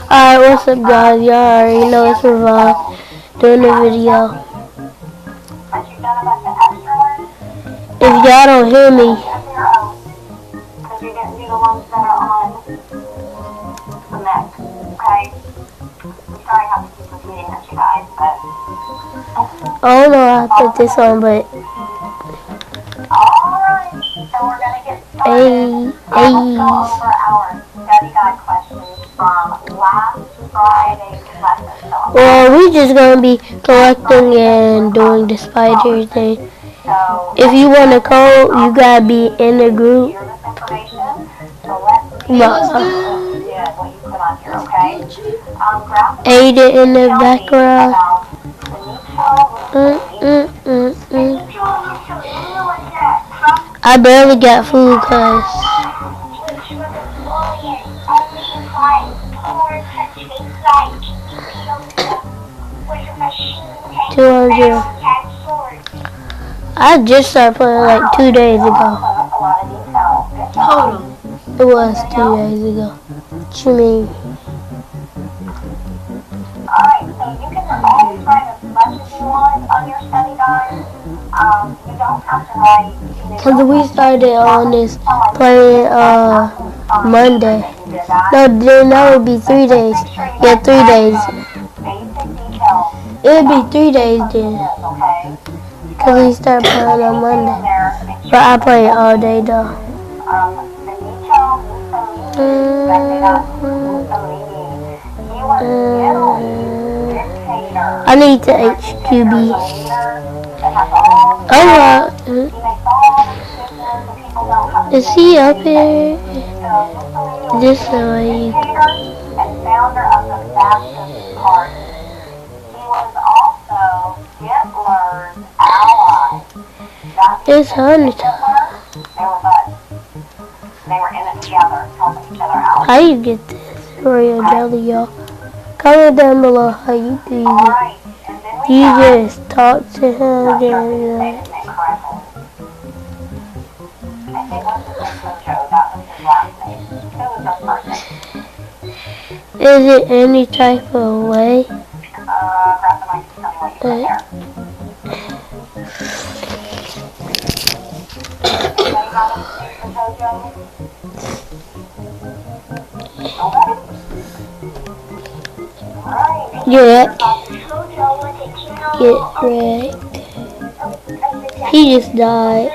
Alright, what's up guys? Y'all already know it's Revive doing the video. If y'all don't hear me, I don't know how to put this on, but hey. Well, we just gonna be collecting and doing the spider thing. If you want a code, you gotta be in the group. Aiden in the background. I barely got food cause I just started playing like 2 days ago. Hold on. It was 2 days ago. What you mean? Alright, so you can always write as much as you want on your study guide. You don't have to write. Cause we started on this playing Monday. No, then that would be 3 days. Yeah, 3 days. It would be 3 days then. Cause we started playing on Monday. But I play it all day though. I need to HQB. Oh, is he up here? This way. It's honey. How you get this royal jelly, y'all? Comment down below how you do it. You just talk to him and is it any type of way? Get wrecked. He just died.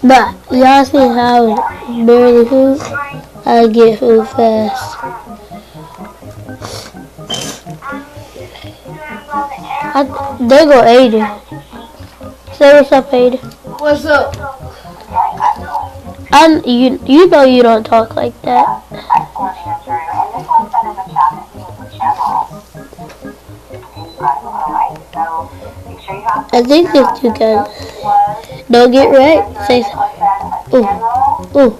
But y'all see how I barely food? I get food fast. There go Aiden. Say what's up, Aiden. What's up? You know you don't talk like that. I think there's 2 guns. Don't get wrecked. Say something. Ooh.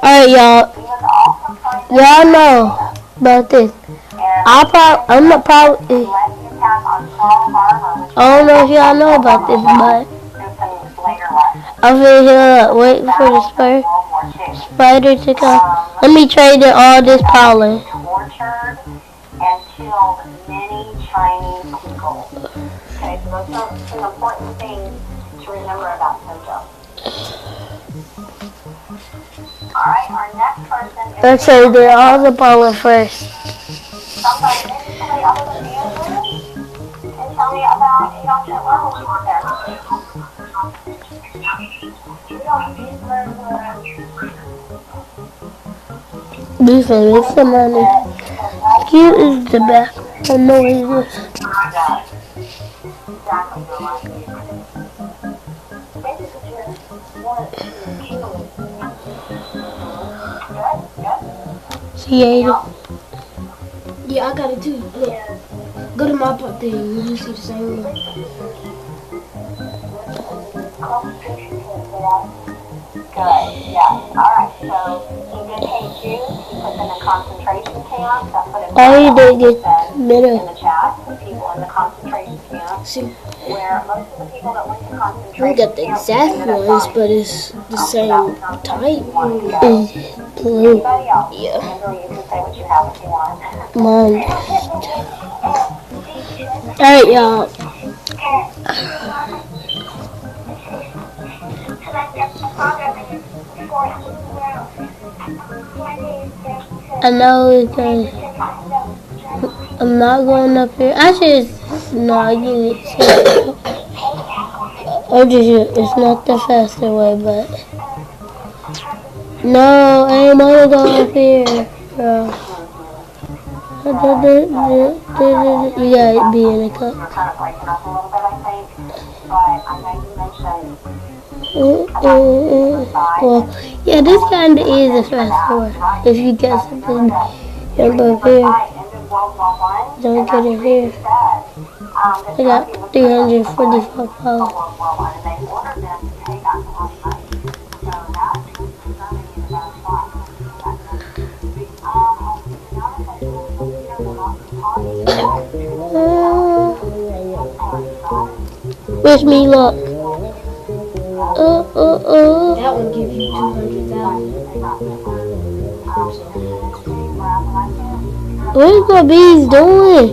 Alright, y'all. Y'all know about this. I'm not probably. I don't know if y'all know about this, but I'm here waiting for the spider to come. Let me trade in all this pollen. And killed many Chinese people. Okay, so those are some important things to remember about Tojo. Alright, our next person is... Let's trade in all the pollen first. Somebody other than Andrew? And tell me about what level you were there. This is some money. Cute is the best. I know it is. See Aiden? Yeah, I got it too. Look. Go to my part thing. You see the same one. Good, yeah. Alright, so he did take juice. He put in a concentration camp. That's what it All you did in get middle. the chat. the people in the concentration camps, See, where most of the people that went to I concentration don't got the camps exact ended up ones, dying. but it's the same type. Is blue. Anybody else? Yeah. Andrew, you can say what you have if you want. Mine. Alright, y'all. I know it's going. I'm not going up here. Actually, no, I get it. I'm just. It's not the faster way, but no, I ain't wanna go up here, bro. You gotta be in a cup. You're kind of breaking up a little bit, I think. But I know you mentioned Well, yeah, this kind of is a faster way. If you get something, jump up here. ended World War I. Don't get in here. I got 345 pounds. World War I, and they ordered them to pay back a lot of money. So that is certainly the best spot. Wish me luck. That one gives you 200,000. What's the bees doing?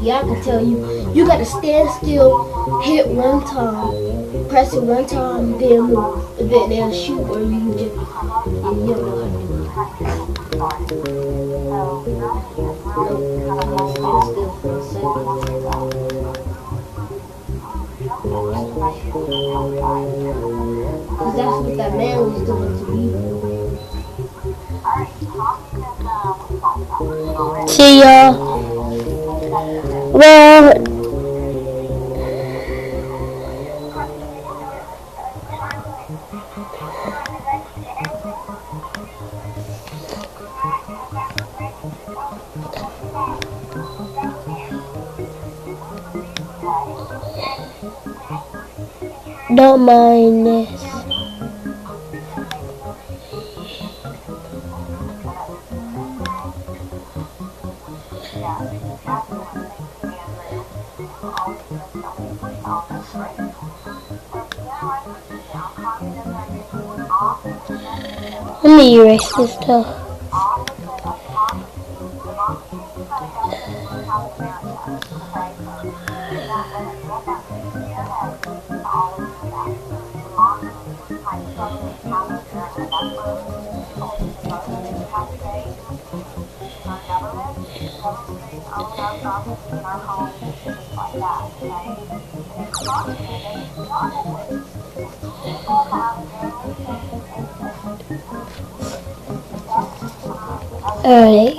Yeah, I can tell you. You gotta stand still, hit one time, press it one time, then move. And then they'll shoot, or you can just, you don't know how to do it. Nope. Stand still for a second. Because that's what that man was doing to me. See y'all. Well, don't mind this. Let me erase this stuff. Alright.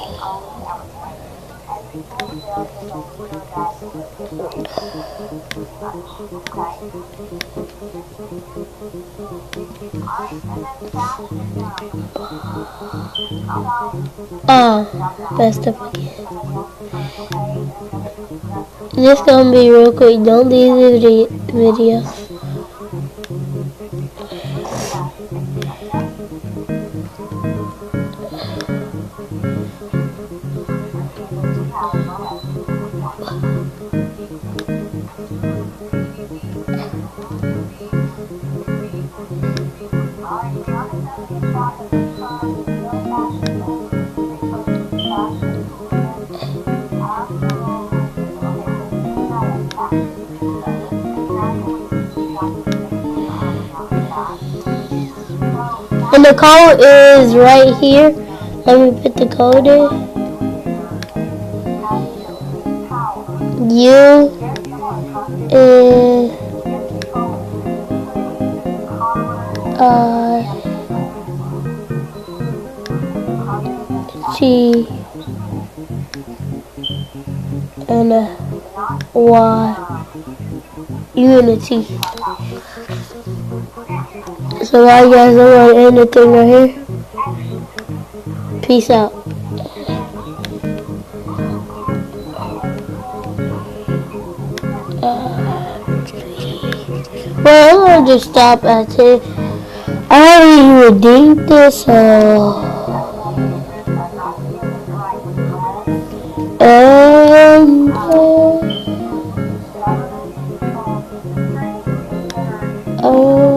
Messed up again. This gonna be real quick. Don't leave the video. And the code is right here. Let me put the code in. U N I T and a Y Unity. So I guys, I'm gonna end the thing right here. Peace out. Well, I'm gonna just stop at 10. I already redeemed this, so And oh.